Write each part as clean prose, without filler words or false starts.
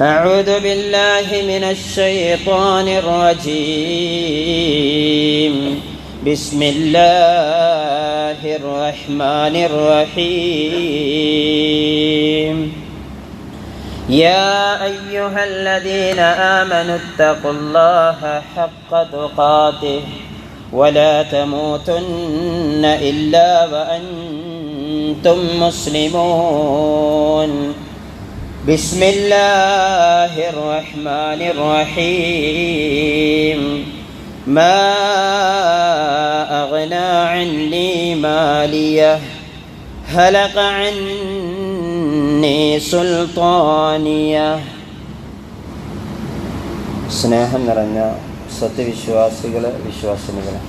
أعوذ بالله من الشيطان الرجيم. بسم الله الرحمن الرحيم. يا أيها الذين آمنوا اتقوا الله حق تقاته ولا تموتن إلا وأنتم مسلمون. بسم الله الرحمن الرحيم. ما أغنى عني ماليه هلك عني سلطانيه. സ്നേഹം നിറഞ്ഞ സത്യവിശ്വാസികളെ, വിശ്വാസിനികളെ,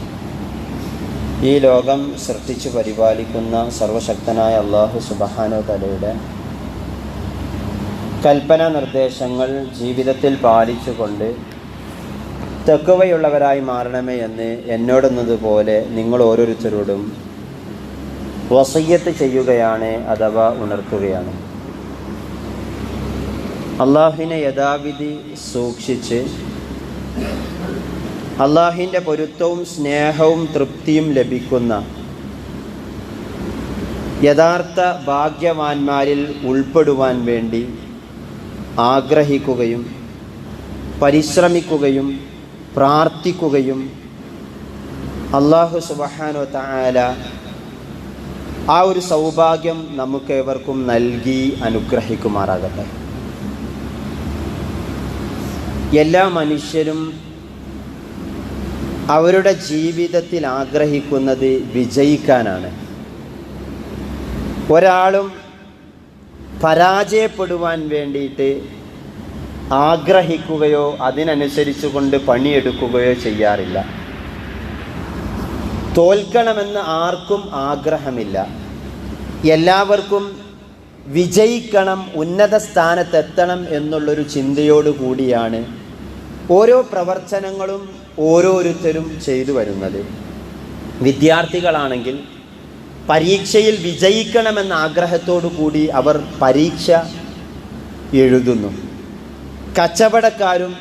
ഈ ലോകം സൃഷ്ടിച്ചു പരിപാലിക്കുന്ന സർവശക്തനായ അല്ലാഹു സുബ്ഹാനഹു തആലയുടെ കൽപ്പന നിർദ്ദേശങ്ങൾ ജീവിതത്തിൽ പാലിച്ചുകൊണ്ട് തഖ്വയുള്ളവരായി മാറണമേ എന്ന് എന്നോടെന്നതുപോലെ നിങ്ങൾ ഓരോരുത്തരോടും വസിയ്യത്ത് ചെയ്യുകയാണ്, അഥവാ ഉണർത്തുകയാണ്. അള്ളാഹുവിനെ യഥാവിധി സൂക്ഷിച്ച് അള്ളാഹുവിൻ്റെ പൊരുത്തവും സ്നേഹവും തൃപ്തിയും ലഭിക്കുന്ന യഥാർത്ഥ ഭാഗ്യവാന്മാരിൽ ഉൾപ്പെടുവാൻ വേണ്ടി ആഗ്രഹിക്കുകയും പരിശ്രമിക്കുകയും പ്രാർത്ഥിക്കുകയും അല്ലാഹു സുബ്ഹാനഹു വ തആല ആ ഒരു സൗഭാഗ്യം നമുക്കേവർക്കും നൽകി അനുഗ്രഹിക്കുമാറാകട്ടെ. എല്ലാ മനുഷ്യരും അവരുടെ ജീവിതത്തിൽ ആഗ്രഹിക്കുന്നത് വിജയിക്കാനാണ്. ഒരാളും പരാജയപ്പെടുവാൻ വേണ്ടിയിട്ട് ആഗ്രഹിക്കുകയോ അതിനനുസരിച്ച് കൊണ്ട് പണിയെടുക്കുകയോ ചെയ്യാറില്ല. തോൽക്കണമെന്ന് ആർക്കും ആഗ്രഹമില്ല. എല്ലാവർക്കും വിജയിക്കണം, ഉന്നത സ്ഥാനത്തെത്തണം എന്നുള്ളൊരു ചിന്തയോടു കൂടിയാണ് ഓരോ പ്രവർത്തനങ്ങളും ഓരോരുത്തരും ചെയ്തു വരുന്നത്. വിദ്യാർത്ഥികളാണെങ്കിൽ പരീക്ഷയിൽ വിജയിക്കണമെന്ന ആഗ്രഹത്തോടു കൂടി അവർ പരീക്ഷ എഴുതുന്നു. കച്ചവടക്കാരും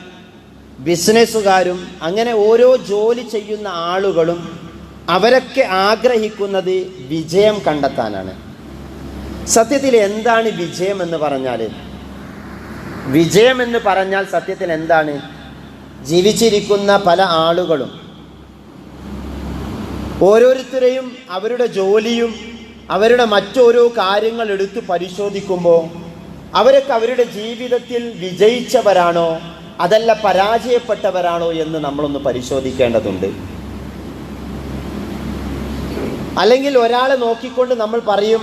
ബിസിനസ്സുകാരും അങ്ങനെ ഓരോ ജോലി ചെയ്യുന്ന ആളുകളും അവരൊക്കെ ആഗ്രഹിക്കുന്നത് വിജയം കണ്ടെത്താനാണ്. സത്യത്തിൽ എന്താണ് വിജയം എന്ന് പറഞ്ഞാൽ? വിജയം എന്ന് പറഞ്ഞാൽ സത്യത്തിൽ എന്താണ്? ജീവിച്ചിരിക്കുന്ന പല ആളുകളും ഓരോരുത്തരെയും അവരുടെ ജോലിയും അവരുടെ മറ്റോരോ കാര്യങ്ങൾ എടുത്ത് പരിശോധിക്കുമ്പോൾ അവരൊക്കെ അവരുടെ ജീവിതത്തിൽ വിജയിച്ചവരാണോ അതല്ല പരാജയപ്പെട്ടവരാണോ എന്ന് നമ്മളൊന്ന് പരിശോധിക്കേണ്ടതുണ്ട്. അല്ലെങ്കിൽ ഒരാളെ നോക്കിക്കൊണ്ട് നമ്മൾ പറയും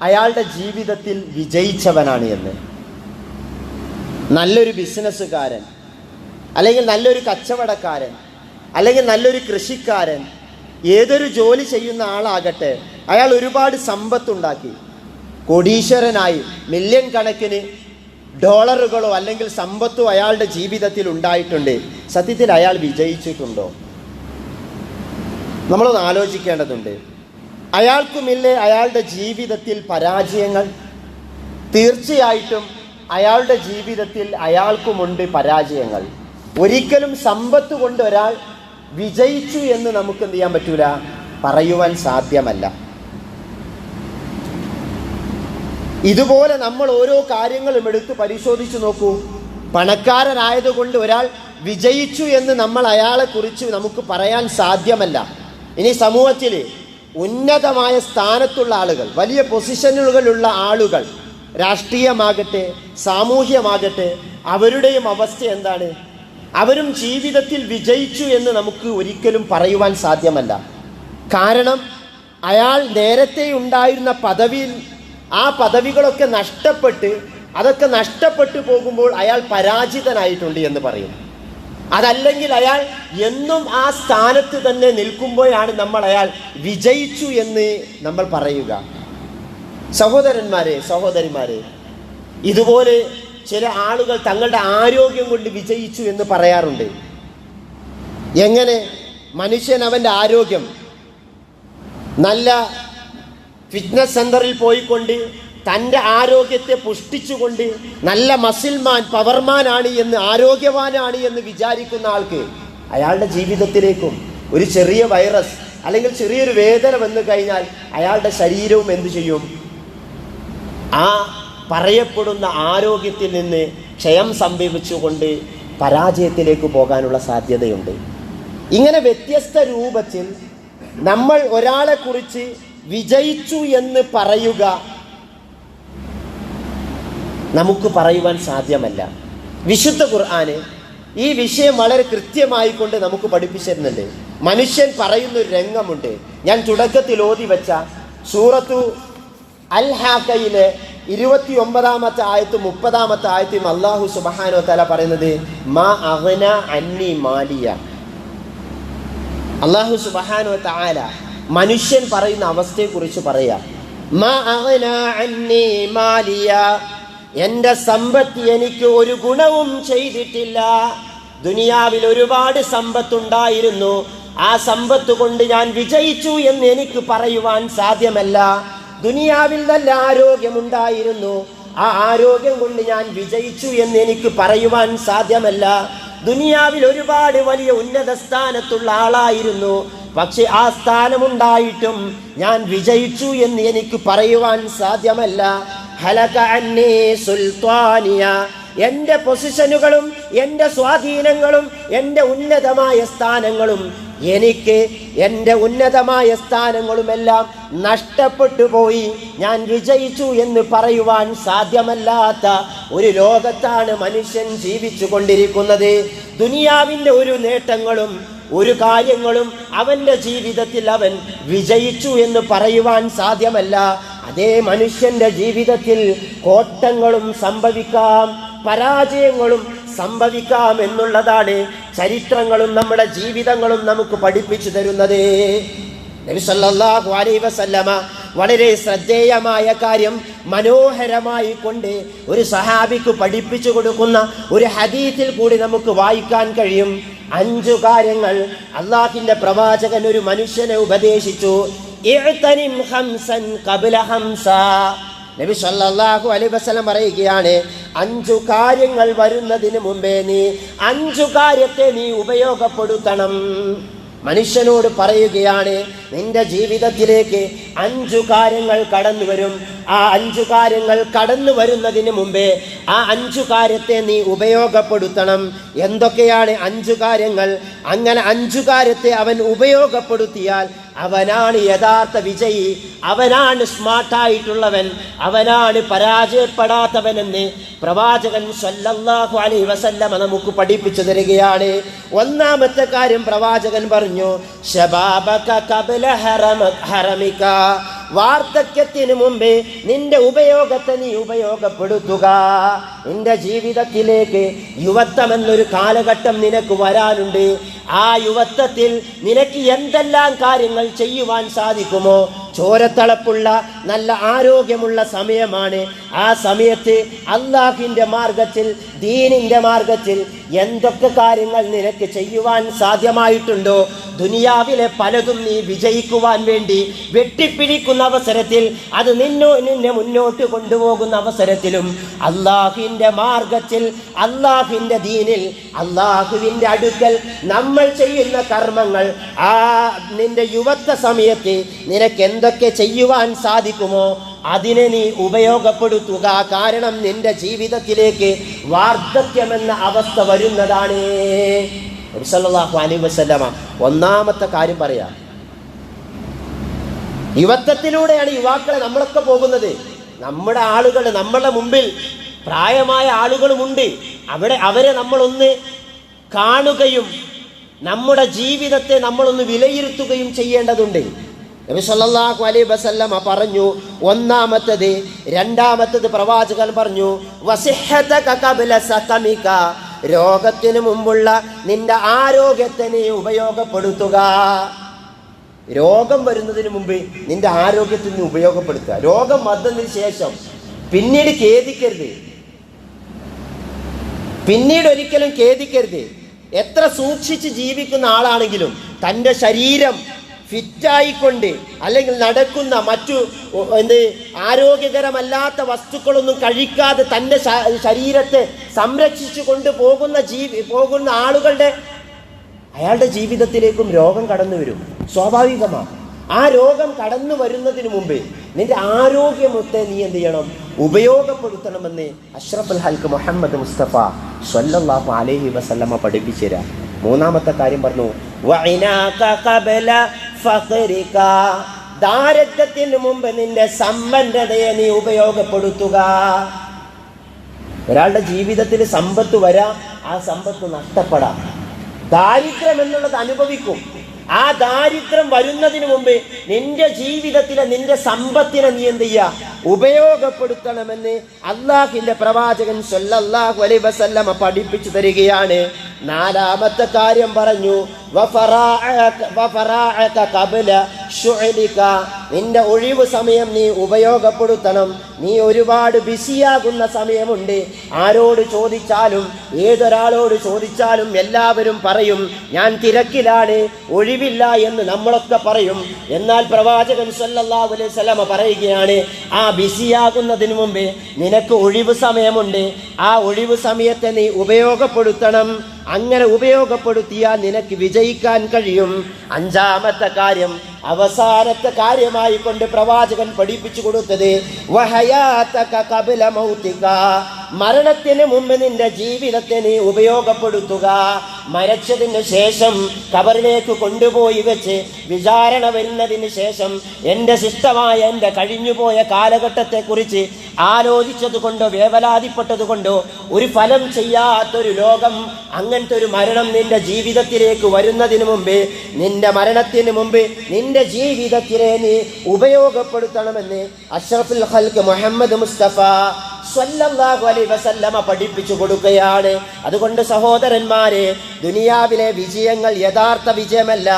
അയാളുടെ ജീവിതത്തിൽ വിജയിച്ചവനാണ് എന്ന്. നല്ലൊരു ബിസിനസ്സുകാരൻ, അല്ലെങ്കിൽ നല്ലൊരു കച്ചവടക്കാരൻ, അല്ലെങ്കിൽ നല്ലൊരു കൃഷിക്കാരൻ, ഏതൊരു ജോലി ചെയ്യുന്ന ആളാകട്ടെ, അയാൾ ഒരുപാട് സമ്പത്തുണ്ടാക്കി കോടീശ്വരനായി മില്യൺ കണക്കിന് ഡോളറുകളോ അല്ലെങ്കിൽ സമ്പത്തോ അയാളുടെ ജീവിതത്തിൽ ഉണ്ടായിട്ടുണ്ട്. സത്യത്തിൽ അയാൾ വിജയിച്ചിട്ടുണ്ടോ? നമ്മളൊന്ന് ആലോചിക്കേണ്ടതുണ്ട്. അയാൾക്കുമില്ലേ അയാളുടെ ജീവിതത്തിൽ പരാജയങ്ങൾ? തീർച്ചയായിട്ടും അയാളുടെ ജീവിതത്തിൽ അയാൾക്കുമുണ്ട് പരാജയങ്ങൾ. ഒരിക്കലും സമ്പത്ത് കൊണ്ട് ഒരാൾ വിജയിച്ചു എന്ന് നമുക്ക് എന്ത് ചെയ്യാൻ പറ്റൂല, പറയുവാൻ സാധ്യമല്ല. ഇതുപോലെ നമ്മൾ ഓരോ കാര്യങ്ങളും എടുത്ത് പരിശോധിച്ച് നോക്കൂ. പണക്കാരനായതുകൊണ്ട് ഒരാൾ വിജയിച്ചു എന്ന് നമ്മൾ അയാളെക്കുറിച്ച് നമുക്ക് പറയാൻ സാധ്യമല്ല. ഇനി സമൂഹത്തിൽ ഉന്നതമായ സ്ഥാനത്തുള്ള ആളുകൾ, വലിയ പൊസിഷനുകളുള്ള ആളുകൾ, രാഷ്ട്രീയമാകട്ടെ സാമൂഹ്യമാകട്ടെ, അവരുടെയും അവസ്ഥ എന്താണ്? അവരും ജീവിതത്തിൽ വിജയിച്ചു എന്ന് നമുക്ക് ഒരിക്കലും പറയുവാൻ സാധ്യമല്ല. കാരണം അയാൾ നേരത്തെ ഉണ്ടായിരുന്ന പദവിയിൽ ആ പദവികളൊക്കെ അതൊക്കെ നഷ്ടപ്പെട്ടു പോകുമ്പോൾ അയാൾ പരാജിതനായിട്ടുണ്ട് എന്ന് പറയും. അതല്ലെങ്കിൽ അയാൾ എന്നും ആ സ്ഥാനത്ത് തന്നെ നിൽക്കുമ്പോഴാണ് നമ്മൾ അയാൾ വിജയിച്ചു എന്ന് നമ്മൾ പറയുക. സഹോദരന്മാരെ, സഹോദരിമാരെ, ഇതുപോലെ ചില ആളുകൾ തങ്ങളുടെ ആരോഗ്യം കൊണ്ട് വിജയിച്ചു എന്ന് പറയാറുണ്ട്. എങ്ങനെ? മനുഷ്യൻ അവൻ്റെ ആരോഗ്യം നല്ല ഫിറ്റ്നസ് സെൻ്ററിൽ പോയിക്കൊണ്ട് തൻ്റെ ആരോഗ്യത്തെ പുഷ്ടിച്ചുകൊണ്ട് നല്ല മസിൽമാൻ പവർമാനാണ് എന്ന് ആരോഗ്യവാനാണ് എന്ന് വിചാരിക്കുന്ന ആൾക്ക് അയാളുടെ ജീവിതത്തിലേക്കും ഒരു ചെറിയ വൈറസ് അല്ലെങ്കിൽ ചെറിയൊരു വേദന വന്നു കഴിഞ്ഞാൽ അയാളുടെ ശരീരവും എന്തു ചെയ്യും? ആ പറയപ്പെടുന്ന ആരോഗ്യത്തിൽ നിന്ന് ക്ഷയം സംഭവിച്ചുകൊണ്ട് പരാജയത്തിലേക്ക് പോകാനുള്ള സാധ്യതയുണ്ട്. ഇങ്ങനെ വ്യത്യസ്ത രൂപത്തിൽ നമ്മൾ ഒരാളെ കുറിച്ച് വിജയിച്ചു എന്ന് പറയുക നമുക്ക് പറയുവാൻ സാധ്യമല്ല. വിശുദ്ധ ഖുർആന് ഈ വിഷയം വളരെ കൃത്യമായി കൊണ്ട് നമുക്ക് പഠിപ്പിച്ചിരുന്നുണ്ട്. മനുഷ്യൻ പറയുന്നൊരു രംഗമുണ്ട്. ഞാൻ തുടക്കത്തിൽ ഓതി വെച്ച സൂറത്തു അൽ ഹാക്കയിലെ 29-ാമത്തെ ആയത്തും 30-ാമത്തെ ആയത്തും അല്ലാഹു സുബ്ഹാനഹു വ തആല പറയുന്നത് മാ അഗ്ന അന്നി മാലിയ. അല്ലാഹു സുബ്ഹാനഹു വ തആല മനുഷ്യൻ പറയുന്ന അവസ്ഥയെക്കുറിച്ച് പറയാ. മാ അഗ്ന അന്നി മാലിയ, എൻ്റെ സമ്പത്ത് എനിക്ക് ഒരു ഗുണവും ചെയ്തിട്ടില്ല. ദുനിയാവിൽ ഒരുപാട് സമ്പത്തുണ്ടായിരുന്നു. ആ സമ്പത്ത് കൊണ്ട് ഞാൻ വിജയിച്ചു എന്ന് എനിക്ക് പറയുവാൻ സാധ്യമല്ല. ദുനിയാവിൽ നല്ല ആരോഗ്യമുണ്ടായിരുന്നു. ആ ആരോഗ്യം കൊണ്ട് ഞാൻ വിജയിച്ചു എന്ന് എനിക്ക് പറയുവാൻ സാധ്യമല്ല. ദുനിയാവിൽ ഒരുപാട് വലിയ ഉന്നത സ്ഥാനത്തുള്ള ആളായിരുന്നു. പക്ഷെ ആ സ്ഥാനമുണ്ടായിട്ടും ഞാൻ വിജയിച്ചു എന്ന് എനിക്ക് പറയുവാൻ സാധ്യമല്ല. ഹലക അന്നി സുൽത്താനിയ, എൻ്റെ പൊസിഷനുകളും എൻ്റെ സ്വാധീനങ്ങളും എൻ്റെ ഉന്നതമായ സ്ഥാനങ്ങളും എനിക്ക് എൻ്റെ ഉന്നതമായ സ്ഥാനങ്ങളുമെല്ലാം നഷ്ടപ്പെട്ടു പോയി. ഞാൻ വിജയിച്ചു എന്ന് പറയുവാൻ സാധ്യമല്ലാത്ത ഒരു ലോകത്താണ് മനുഷ്യൻ ജീവിച്ചു കൊണ്ടിരിക്കുന്നത്. ദുനിയാവിൻ്റെ ഒരു നേട്ടങ്ങളും ഒരു കാര്യങ്ങളും അവൻ്റെ ജീവിതത്തിൽ അവൻ വിജയിച്ചു എന്ന് പറയുവാൻ സാധ്യമല്ല. അതേ മനുഷ്യൻ്റെ ജീവിതത്തിൽ കോട്ടങ്ങളും സംഭവിക്കാം, പരാജയങ്ങളും സംഭവിക്കാം എന്നുള്ളതാണ് ചരിത്രങ്ങളും നമ്മുടെ ജീവിതങ്ങളും നമുക്ക് പഠിപ്പിച്ചു തരുന്നത്. നബി സല്ലല്ലാഹു അലൈഹി വസല്ലമ വളരെ ശ്രദ്ധേയമായ കാര്യം മനോഹരമായി കൊണ്ട് ഒരു സഹാബിക്ക് പഠിപ്പിച്ചു കൊടുക്കുന്ന ഒരു ഹദീസിൽ കൂടി നമുക്ക് വായിക്കാൻ കഴിയും. 5 കാര്യങ്ങൾ അള്ളാഹിന്റെ പ്രവാചകൻ ഒരു മനുഷ്യനെ ഉപദേശിച്ചു. ഇഅ്തനിം ഖംസൻ ഖബ്ല ഖംസ. നബി സല്ലല്ലാഹു അലൈഹി വസല്ലം പറയുകയാണ്, 5 കാര്യങ്ങൾ വരുന്നതിന് മുമ്പേ നീ 5 കാര്യത്തെ നീ ഉപയോഗപ്പെടുത്തണം. മനുഷ്യനോട് പറയുകയാണ്, നിന്റെ ജീവിതത്തിലേക്ക് 5 കാര്യങ്ങൾ കടന്നു വരും. ആ 5 കാര്യങ്ങൾ കടന്നു വരുന്നതിന് മുമ്പേ ആ 5 കാര്യത്തെ നീ ഉപയോഗപ്പെടുത്തണം. എന്തൊക്കെയാണ് 5 കാര്യങ്ങൾ? അങ്ങനെ 5 കാര്യത്തെ അവൻ ഉപയോഗപ്പെടുത്തിയാൽ അവനാണ് യഥാർത്ഥ വിജയി, അവനാണ് സ്മാർട്ടായിട്ടുള്ളവൻ, അവനാണ് പരാജയപ്പെടാത്തവനെന്ന് പ്രവാചകൻ സല്ലല്ലാഹു അലൈഹി വസല്ലം നമുക്ക് പഠിപ്പിച്ചു തരികയാണ്. 1-ാമത്തെ കാര്യം പ്രവാചകൻ പറഞ്ഞു, ശബാബക ഖബ്ല ഹറമിക. വാർദ്ധക്യത്തിന് മുമ്പേ നിന്റെ ഉപയോഗത്തെ നീ ഉപയോഗപ്പെടുത്തുക. നിന്റെ ജീവിതത്തിലേക്ക് യുവത്വം എന്നൊരു കാലഘട്ടം നിനക്ക് വരാനുണ്ട്. ആ യുവത്വത്തിൽ നിനക്ക് എന്തെല്ലാം കാര്യങ്ങൾ ചെയ്യുവാൻ സാധിക്കുമോ? ചോരത്തളപ്പുള്ള നല്ല ആരോഗ്യമുള്ള സമയമാണ്. ആ സമയത്ത് അള്ളാഹിന്റെ മാർഗത്തിൽ, ദീനിന്റെ മാർഗത്തിൽ എന്തൊക്കെ കാര്യങ്ങൾ നിനക്ക് ചെയ്യുവാൻ സാധ്യമായിട്ടുണ്ടോ, ദുനിയാവിലെ പലതും നീ വിജയിക്കുവാൻ വേണ്ടി വെട്ടിപ്പിടിക്കുന്ന അവസരത്തിൽ, അത് നിന്നെ മുന്നോട്ട് കൊണ്ടുപോകുന്ന അവസരത്തിലും അള്ളാഹിന്റെ മാർഗത്തിൽ, അള്ളാഹിന്റെ ദീനിൽ, അള്ളാഹുവിന്റെ അടുക്കൽ നമ്മൾ ചെയ്യുന്ന കർമ്മങ്ങൾ, ആ നിന്റെ യുവത്വ സമയത്ത് നിനക്ക് എന്തൊക്കെ ചെയ്യുവാൻ സാധിക്കുമോ അതിനെ നീ ഉപയോഗപ്പെടുത്തുക. കാരണം നിന്റെ ജീവിതത്തിലേക്ക് വാർദ്ധക്യമെന്ന അവസ്ഥ വരുന്നതാണ്. നബി സല്ലല്ലാഹു അലൈഹി വസല്ലമ 1-ാമത്തെ കാര്യം പറയാം. യുവത്വത്തിലൂടെയാണ് യുവാക്കളെ നമ്മളൊക്കെ പോകുന്നത്. നമ്മുടെ ആളുകൾ, നമ്മുടെ മുമ്പിൽ പ്രായമായ ആളുകളുമുണ്ട്. അവരെ നമ്മളൊന്ന് കാണുകയും നമ്മുടെ ജീവിതത്തെ നമ്മളൊന്ന് വിലയിരുത്തുകയും ചെയ്യേണ്ടതുണ്ട്. നബി സല്ലല്ലാഹു അലൈഹി വസല്ലമ പറഞ്ഞു 1-ാമത്തേത്. 2-ാമത്തേത് പ്രവാചകൻ പറഞ്ഞു, വസിഹ്ഹതക ഖബ്ല സഖമിക. രോഗത്തിന് മുമ്പുള്ള നിന്റെ ആരോഗ്യത്തെ നീ ഉപയോഗപ്പെടുത്തുക. രോഗം വരുന്നതിന് മുമ്പ് നിന്റെ ആരോഗ്യത്തെ നീ ഉപയോഗപ്പെടുത്തുക. രോഗം വന്നതിന് ശേഷം പിന്നീട് ഖേദിക്കരുത്, പിന്നീട് ഒരിക്കലും ഖേദിക്കരുത്. എത്ര സൂക്ഷിച്ച് ജീവിക്കുന്ന ആളാണെങ്കിലും തൻ്റെ ശരീരം ഫിറ്റായിക്കൊണ്ട് അല്ലെങ്കിൽ നടക്കുന്ന മറ്റു ആരോഗ്യകരമല്ലാത്ത വസ്തുക്കളൊന്നും കഴിക്കാതെ തൻ്റെ ശരീരത്തെ സംരക്ഷിച്ചു കൊണ്ട് പോകുന്ന ആളുകളുടെ അയാളുടെ ജീവിതത്തിലേക്കും രോഗം കടന്നു വരും. സ്വാഭാവികമാണ്. ആ രോഗം കടന്നു വരുന്നതിന് മുമ്പേ നിന്റെ ആരോഗ്യമൊത്തെ നീ എന്ത് ചെയ്യണം? ഉപയോഗപ്പെടുത്തണമെന്ന് അഷ്റഫുൽ ഹൽക്ക് മുഹമ്മദ് മുസ്തഫ സ്വല്ലല്ലാഹു അലൈഹി വസല്ലമ പഠിപ്പിച്ചു തരാം. മൂന്നാമത്തെ കാര്യം പറഞ്ഞു, ദാരിദ്ര്യത്തിന് മുമ്പ് നിന്റെ സമ്പന്നതയെ നീ ഉപയോഗപ്പെടുത്തുക. ഒരാളുടെ ജീവിതത്തിൽ സമ്പത്ത് വരാം, ആ സമ്പത്ത് നഷ്ടപ്പെടാം. ദാരിദ്ര്യം എന്നുള്ളത് അനുഭവിക്കും. ആ ദാരിദ്ര്യം വരുന്നതിന് മുമ്പ് നിന്റെ ജീവിതത്തിലെ നിന്റെ സമ്പത്തിനെ നീ എന്ത് ചെയ്യുക? ഉപയോഗപ്പെടുത്തണമെന്ന് അള്ളാഹുവിന്റെ പ്രവാചകൻ സ്വല്ലല്ലാഹു അലൈഹി വസല്ലമ പഠിപ്പിച്ചു തരികയാണ്. നാലാമത്തെ കാര്യം പറഞ്ഞു, നിന്റെ ഒഴിവ് സമയം നീ ഉപയോഗപ്പെടുത്തണം. നീ ഒരുപാട് ബിസിയാകുന്ന സമയമുണ്ട്. ആരോട് ചോദിച്ചാലും ഏതൊരാളോട് ചോദിച്ചാലും എല്ലാവരും പറയും ഞാൻ തിരക്കിലാണ്, ഒഴിവില്ല എന്ന് നമ്മളൊക്കെ പറയും. എന്നാൽ പ്രവാചകൻ സ്വല്ലല്ലാഹു അലൈഹി വസല്ലമ പറയുകയാണ്, ആ ബിസിയാകുന്നതിന് മുമ്പ് നിനക്ക് ഒഴിവ് സമയമുണ്ട്. ആ ഒഴിവ് സമയത്തെ നീ ഉപയോഗപ്പെടുത്തണം. അങ്ങനെ ഉപയോഗപ്പെടുത്തിയാൽ നിനക്ക് വിജയിക്കാൻ കഴിയും. അഞ്ചാമത്തെ കാര്യം, അവസാനത്തെ കാര്യമായി കൊണ്ട് പ്രവാചകൻ പഠിപ്പിച്ചു കൊടുത്തത്, മരണത്തിന് മുമ്പ് നിന്റെ ജീവിതത്തെ നീ ഉപയോഗപ്പെടുത്തുക. മരിച്ചതിന് ശേഷം ഖബറിലേക്ക് കൊണ്ടുപോയി വെച്ച് വിചാരണ വരുന്നതിന് ശേഷം എൻ്റെ ശിഷ്ടമായ എൻ്റെ കഴിഞ്ഞുപോയ കാലഘട്ടത്തെക്കുറിച്ച് ആലോചിച്ചത് കൊണ്ടോ വേവലാതിപ്പെട്ടത് കൊണ്ടോ ഒരു ഫലം ചെയ്യാത്തൊരു ലോകം, അങ്ങനത്തെ ഒരു മരണം നിന്റെ ജീവിതത്തിലേക്ക് വരുന്നതിന് മുമ്പ്, നിന്റെ മരണത്തിന് മുമ്പ് നിന്റെ ജീവിതത്തിനെ നീ ഉപയോഗപ്പെടുത്തണമെന്ന് അഷ്റഫുൽ ഖൽഖ് മുഹമ്മദ് മുസ്തഫ സ്വല്ലല്ലാഹു അലൈഹി വസല്ലമ പഠിപ്പിച്ചു കൊടുക്കുകയാണ്. അതുകൊണ്ട് സഹോദരന്മാരെ, ദുനിയാവിലെ വിജയങ്ങൾ യഥാർത്ഥ വിജയമല്ല.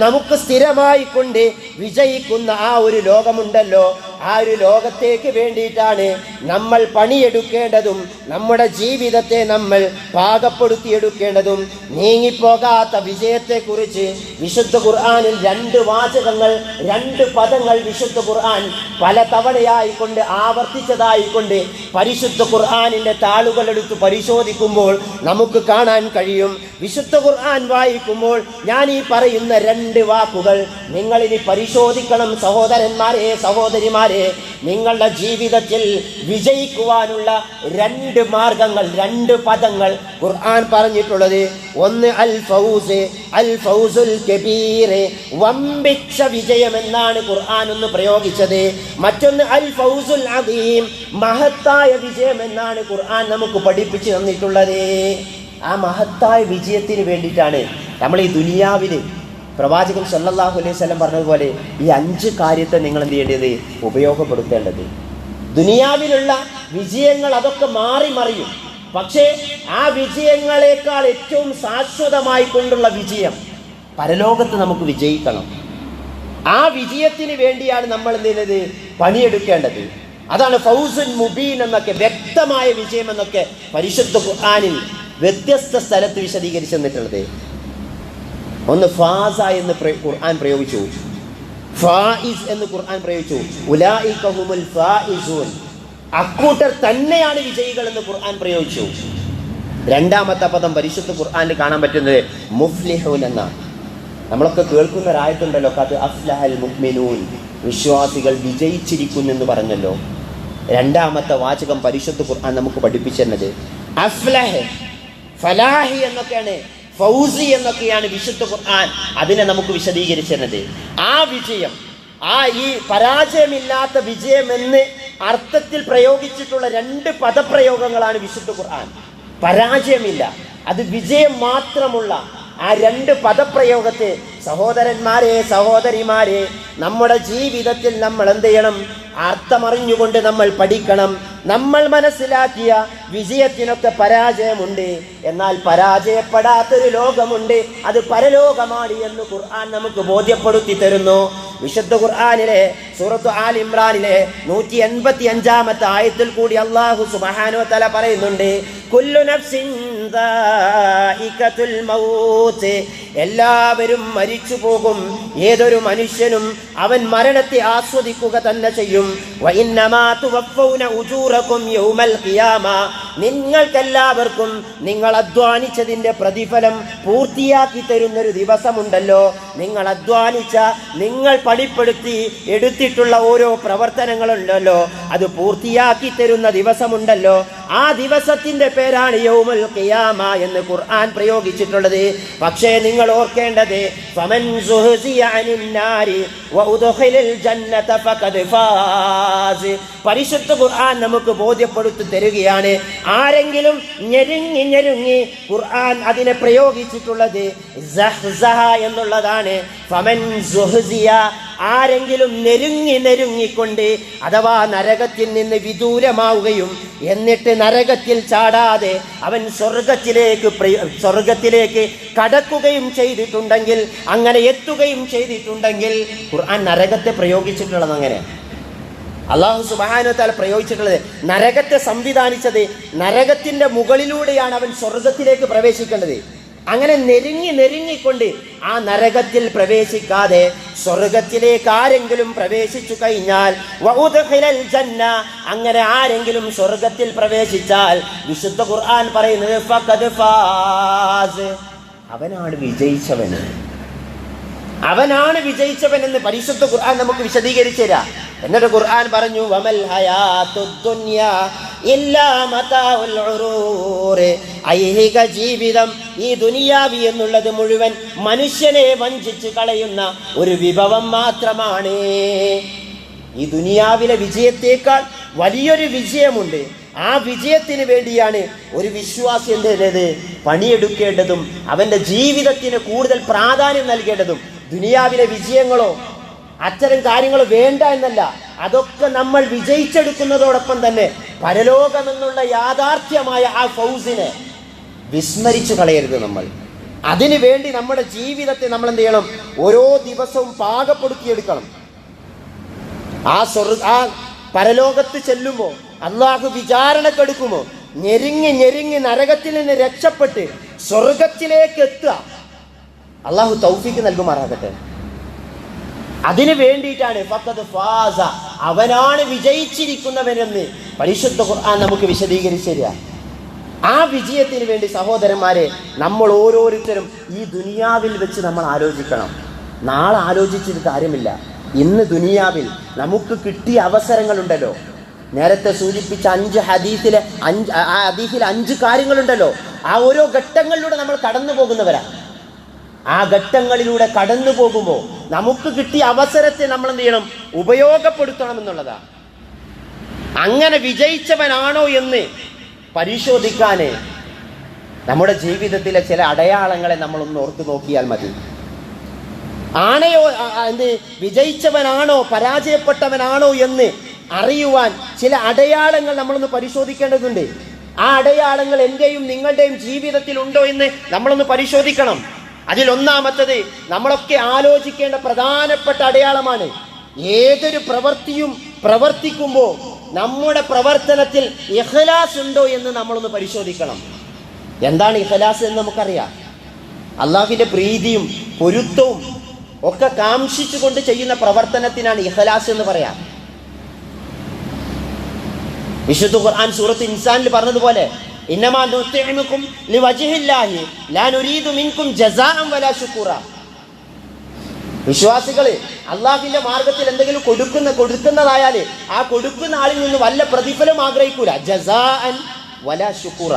നമുക്ക് സ്ഥിരമായി കൊണ്ട് വിജയിക്കുന്ന ആ ഒരു ലോകമുണ്ടല്ലോ, ആ ഒരു ലോകത്തേക്ക് വേണ്ടിയിട്ടാണ് നമ്മൾ പണിയെടുക്കേണ്ടതും നമ്മുടെ ജീവിതത്തെ നമ്മൾ പാകപ്പെടുത്തിയെടുക്കേണ്ടതും. നീങ്ങിപ്പോകാത്ത വിജയത്തെക്കുറിച്ച് വിശുദ്ധ ഖുർആനിൽ 2 വാചകങ്ങൾ, 2 പദങ്ങൾ വിശുദ്ധ ഖുർആൻ പല തവണയായിക്കൊണ്ട് ആവർത്തിച്ചതായിക്കൊണ്ട് പരിശുദ്ധ ഖുർആനിന്റെ താളുകൾ എടുത്ത് പരിശോധിക്കുമ്പോൾ നമുക്ക് കാണാൻ കഴിയും. വിശുദ്ധ ഖുർആൻ വായിക്കുമ്പോൾ ഞാൻ ഈ പറയുന്ന 2 വാക്കുകൾ നിങ്ങളിനി പരിശോധിക്കണം. സഹോദരന്മാരെ, സഹോദരിമാരെ, നിങ്ങളുടെ ജീവിതത്തിൽ വിജയിക്കുവാനുള്ള 2 മാർഗങ്ങൾ, 2 പദങ്ങൾ ഖുർആൻ പറഞ്ഞിട്ടുള്ളത്. ഒന്ന് അൽ ഫൗസ്, അൽ ഫൗസുൽ കബീർ, വമ്പിച്ച വിജയം എന്നാണ് ഖുർആൻ ഒന്ന് പ്രയോഗിച്ചത്. മറ്റൊന്ന് അൽ ഫൗസുൽ അദീം, മഹത്തായ വിജയം എന്നാണ് ഖുർആൻ നമുക്ക് പഠിപ്പിച്ചു തന്നിട്ടുള്ളത്. ആ മഹത്തായ വിജയത്തിന് വേണ്ടിയിട്ടാണ് നമ്മൾ ഈ ദുനിയാവില് പ്രവാചകൻ സല്ലല്ലാഹു അലൈഹി വസല്ലം പറഞ്ഞതുപോലെ ഈ 5 കാര്യത്തെ നിങ്ങൾ എന്ത് ചെയ്യേണ്ടത്? ഉപയോഗപ്പെടുത്തേണ്ടത്. ദുനിയാവിലുള്ള വിജയങ്ങൾ അതൊക്കെ മാറി മറിയും. പക്ഷേ ആ വിജയങ്ങളെക്കാൾ ഏറ്റവും ശാശ്വതമായി കൊണ്ടുള്ള വിജയം പരലോകത്ത് നമുക്ക് വിജയിക്കണം. ആ വിജയത്തിന് വേണ്ടിയാണ് നമ്മൾ എന്ത് ചെയ്യുന്നത്? പണിയെടുക്കേണ്ടത്. അതാണ് ഫൗസുൻ മുബീൻ എന്നൊക്കെ, വ്യക്തമായ വിജയം എന്നൊക്കെ പരിശുദ്ധ ഖുർആനിൽ വ്യത്യസ്ത സ്ഥലത്ത് വിശദീകരിച്ചു തന്നിട്ടുള്ളത്. ഒന്ന് ഫാസ എന്ന് ഖുർആൻ പ്രയോഗിച്ചു, ഫായിസ് എന്ന് ഖുർആൻ പ്രയോഗിച്ചു. ഉലൈക ഹുമുൽ ഫായിസൂൻ, അക്കൂട്ടർ തന്നെയാണ് വിജയികൾ എന്ന് ഖുർആൻ പ്രയോഗിച്ചു. 2ാമത്തെ പദം പരിശുദ്ധ ഖുർആനിൽ കാണാൻ പറ്റുന്നത് മുഫ്ലിഹൂൻ എന്നാണ്. നമ്മളൊക്കെ കേൾക്കുന്ന ഒരായത്തുണ്ടല്ലോ, ഖദ് അഫ്ലഹൽ മുഅ്മിനൂൻ, വിശ്വാസികൾ വിജയിച്ചിരിക്കുന്നു എന്ന് പറഞ്ഞല്ലോ. 2ാമത്തെ വാചകം പരിശുദ്ധ ഖുർആൻ നമുക്ക് പഠിപ്പിച്ചത് അഫ്ലഹ്, ഫലാഹി എന്നൊക്കെയാണ്, ഫൗസി എന്നൊക്കെയാണ് വിശുദ്ധ ഖുർആൻ അതിനെ നമുക്ക് വിശദീകരിച്ചത്. ആ വിജയം, ആ ഈ പരാജയമില്ലാത്ത വിജയം എന്ന് അർത്ഥത്തിൽ പ്രയോഗിച്ചിട്ടുള്ള 2 പദപ്രയോഗങ്ങളാണ് വിശുദ്ധ ഖുർആൻ. പരാജയമില്ല, അത് വിജയം മാത്രമുള്ള ആ 2 പദപ്രയോഗത്തെ സഹോദരന്മാരെ, സഹോദരിമാരെ, നമ്മുടെ ജീവിതത്തിൽ നമ്മൾ എന്ത് ചെയ്യണം? അർത്ഥമറിഞ്ഞുകൊണ്ട് നമ്മൾ പഠിക്കണം. നമ്മൾ മനസ്സിലാക്കിയ വിജയത്തിനൊക്കെ പരാജയമുണ്ട്, എന്നാൽ പരാജയപ്പെടാത്തൊരു ലോകമുണ്ട്, അത് പരലോകമാണ് എന്ന് ഖുർആൻ നമുക്ക് ബോധ്യപ്പെടുത്തി തരുന്നു. വിശുദ്ധ ഖുർആനിലെ സൂറത്ത് ആൽ ഇമ്രാനിലെ 185-ാമത്തെ ആയത്തിൽ കൂടി അല്ലാഹു സുബ്ഹാനഹു വ തആല പറയുന്നുണ്ട്, കുല്ലു നഫ്സിൻ ദാഇഖത്തുൽ മൗത്ത്, എല്ലാവരും മരിച്ചു പോകും. ഏതൊരു മനുഷ്യനും അവൻ മരണത്തെ ആസ്വദിക്കുക തന്നെ ചെയ്യും. വ ഇന്നമാ തുവഫൗന ഉജൂറകും യൗമൽ ഖിയാമ, നിങ്ങൾക്കെല്ലാവർക്കും നിങ്ങൾ അധ്വാനിച്ചതിന്റെ പ്രതിഫലം പൂർത്തിയാക്കി തരുന്നൊരു ദിവസമുണ്ടല്ലോ. നിങ്ങൾ അധ്വാനിച്ച, നിങ്ങൾ പണിപ്പെടുത്തി എടുത്തിട്ടുള്ള ഓരോ പ്രവർത്തനങ്ങളുണ്ടല്ലോ, അത് പൂർത്തിയാക്കി തരുന്ന ദിവസമുണ്ടല്ലോ. ആ ദിവസത്തിന്റെ പേരാണ് യൗമുൽ ഖിയാമ എന്ന് ഖുർആൻ പ്രയോഗിച്ചിട്ടുള്ളത്. പക്ഷേ നിങ്ങൾ ഓർക്കേണ്ടത്, ഫമൻ സുഹ്സിയ അനിൻ നാരി വഉദ്ഖിലൽ ജന്നത ഫഖദ് ഫാസ്. പരിശുദ്ധ ഖുർആൻ നമുക്ക് ബോധ്യപ്പെടുത്തി തരികയാണ്, ആരെങ്കിലും ഞെരുങ്ങി ഖുർആൻ അതിനെ പ്രയോഗിച്ചിട്ടുള്ളത് സഹ്സഹ എന്നുള്ളതാണ്. ഫമൻ സുഹ്സിയ, ആരെങ്കിലും നെരുങ്ങിക്കൊണ്ട് അഥവാ നരകത്തിൽ നിന്ന് വിദൂരമാവുകയും എന്നിട്ട് നരകത്തിൽ ചാടാതെ അവൻ സ്വർഗത്തിലേക്ക് കടക്കുകയും ചെയ്തിട്ടുണ്ടെങ്കിൽ, അങ്ങനെ എത്തുകയും ചെയ്തിട്ടുണ്ടെങ്കിൽ, ഖുർആൻ നരകത്തെ പ്രയോഗിച്ചിട്ടുള്ളത് അങ്ങനെ. അല്ലാഹു സുബ്ഹാനഹു വ തആല പ്രയോഗിച്ചിട്ടുള്ളത്, നരകത്തെ സംവിധാനിച്ചത് നരകത്തിന്റെ മുകളിലൂടെയാണ് അവൻ സ്വർഗത്തിലേക്ക് പ്രവേശിക്കേണ്ടത്. അങ്ങനെ നെരുങ്ങിക്കൊണ്ട് ആ നരകത്തിൽ പ്രവേശിക്കാതെ സ്വർഗത്തിലേക്ക് ആരെങ്കിലും പ്രവേശിച്ചു കഴിഞ്ഞാൽ, വഉദ്ഖിലൽ ജന്ന, അങ്ങനെ ആരെങ്കിലും സ്വർഗത്തിൽ പ്രവേശിച്ചാൽ, വിശുദ്ധ ഖുർആൻ പറയുന്നത് ഫഖദ് ഫാസ്, അവനാണ് വിജയിച്ചവൻ എന്ന് പരിശുദ്ധ ഖുർആൻ നമുക്ക് വിശദീകരിച്ചു തരാം. എന്നിട്ട് ഖുർആൻ പറഞ്ഞു, വമൽ ഹയാത്തുദ് ദുനിയാ ഇല്ലാ മതാഉൽ ഉറൂർ, ഐഹിക ജീവിതം, ഈ ദുനിയാവി എന്നുള്ളത് മുഴുവൻ മനുഷ്യനെ വഞ്ചിച്ച് കളയുന്ന ഒരു വിഭവം മാത്രമാണ്. ഈ ദുനിയാവിലെ വിജയത്തേക്കാൾ വലിയൊരു വിജയമുണ്ട്. ആ വിജയത്തിന് വേണ്ടിയാണ് ഒരു വിശ്വാസി എന്ത് പണിയെടുക്കേണ്ടതും അവന്റെ ജീവിതത്തിന് കൂടുതൽ പ്രാധാന്യം നൽകേണ്ടതും. ദുനിയാവിലെ വിജയങ്ങളോ അത്തരം കാര്യങ്ങൾ വേണ്ട എന്നല്ല, അതൊക്കെ നമ്മൾ വിജയിച്ചെടുക്കുന്നതോടൊപ്പം തന്നെ പരലോകമെന്നുള്ള യാഥാർത്ഥ്യമായ ആ ഫൗസിനെ വിസ്മരിച്ചു കളയരുത്. നമ്മൾ അതിനു വേണ്ടി നമ്മുടെ ജീവിതത്തെ നമ്മൾ എന്ത് ചെയ്യണം? ഓരോ ദിവസവും പാകപ്പെടുത്തിയെടുക്കണം. ആ പരലോകത്ത് ചെല്ലുമ്പോൾ അള്ളാഹു വിചാരണക്കെടുക്കുമോ ഞെരുങ്ങി നരകത്തിൽ നിന്ന് രക്ഷപ്പെട്ട് സ്വർഗത്തിലേക്ക് എത്തുക. അള്ളാഹു തൗഫീക്ക് നൽകുമാറാകട്ടെ. അതിനു വേണ്ടിയിട്ടാണ് ഫഖദ് ഫാസ, അവനാണ് വിജയിച്ചിരിക്കുന്നവനെന്ന് പരിശുദ്ധ ഖുർആൻ നമുക്ക് വിശദീകരിച്ചു തരിക. ആ വിജയത്തിന് വേണ്ടി സഹോദരന്മാരെ, നമ്മൾ ഓരോരുത്തരും ഈ ദുനിയാവിൽ വെച്ച് നമ്മൾ ആലോചിക്കണം. നാളെ ആലോചിച്ചിട്ട് കാര്യമില്ല. ഇന്ന് ദുനിയാവിൽ നമുക്ക് കിട്ടിയ അവസരങ്ങളുണ്ടല്ലോ. നേരത്തെ സൂചിപ്പിച്ച 5 ഹദീസിലെ 5 കാര്യങ്ങളുണ്ടല്ലോ. ആ ഓരോ ഘട്ടങ്ങളിലൂടെ നമ്മൾ കടന്നു പോകുന്നവരാണ്. ആ ഘട്ടങ്ങളിലൂടെ കടന്നു പോകുമ്പോൾ നമുക്ക് കിട്ടിയ അവസരത്തെ നമ്മൾ എന്ത് ചെയ്യണം? ഉപയോഗപ്പെടുത്തണം എന്നുള്ളതാണ്. അങ്ങനെ വിജയിച്ചവനാണോ എന്ന് പരിശോധിക്കാൻ നമ്മുടെ ജീവിതത്തിലെ ചില അടയാളങ്ങളെ നമ്മളൊന്ന് ഓർത്തു നോക്കിയാൽ മതി. ആണയോ വിജയിച്ചവനാണോ പരാജയപ്പെട്ടവനാണോ എന്ന് അറിയുവാൻ ചില അടയാളങ്ങൾ നമ്മളൊന്ന് പരിശോധിക്കേണ്ടതുണ്ട്. ആ അടയാളങ്ങൾ എൻ്റെയും നിങ്ങളുടെയും ജീവിതത്തിൽ ഉണ്ടോ എന്ന് നമ്മളൊന്ന് പരിശോധിക്കണം. അതിലൊന്നാമത്തത് നമ്മളൊക്കെ ആലോചിക്കേണ്ട പ്രധാനപ്പെട്ട അടയാളമാണ്, ഏതൊരു പ്രവൃത്തിയും പ്രവർത്തിക്കുമ്പോൾ നമ്മുടെ പ്രവർത്തനത്തിൽ ഇഖ്ലാസ് ഉണ്ടോ എന്ന് നമ്മളൊന്ന് പരിശോധിക്കണം. എന്താണ് ഇഖ്ലാസ് എന്ന് നമുക്കറിയാം. അള്ളാഹുവിൻ്റെ പ്രീതിയും പൊരുത്തവും ഒക്കെ കാംക്ഷിച്ചുകൊണ്ട് ചെയ്യുന്ന പ്രവർത്തനത്തിനാണ് ഇഖ്ലാസ് എന്ന് പറയാം. വിശുദ്ധ ഖുർആൻ സൂറത്ത് ഇൻസാനിൽ പറഞ്ഞതുപോലെ, ഇന്നമാ നുത്ഇമുകും ലിവജ്ഹില്ലാഹി ലാ നുരീദു മിൻകും ജസാഅൻ വലാ ശുക്കൂറ. വിശ്വാസികൾ അള്ളാഹുവിന്റെ മാർഗത്തിൽ എന്തെങ്കിലും കൊടുക്കുന്നതായാൽ ആ കൊടുക്കുന്ന ആളിൽ നിന്ന് വല്ല പ്രതിഫലം ആഗ്രഹിക്കൂല. ജസാഅൻ വലാ ശുക്കൂറ,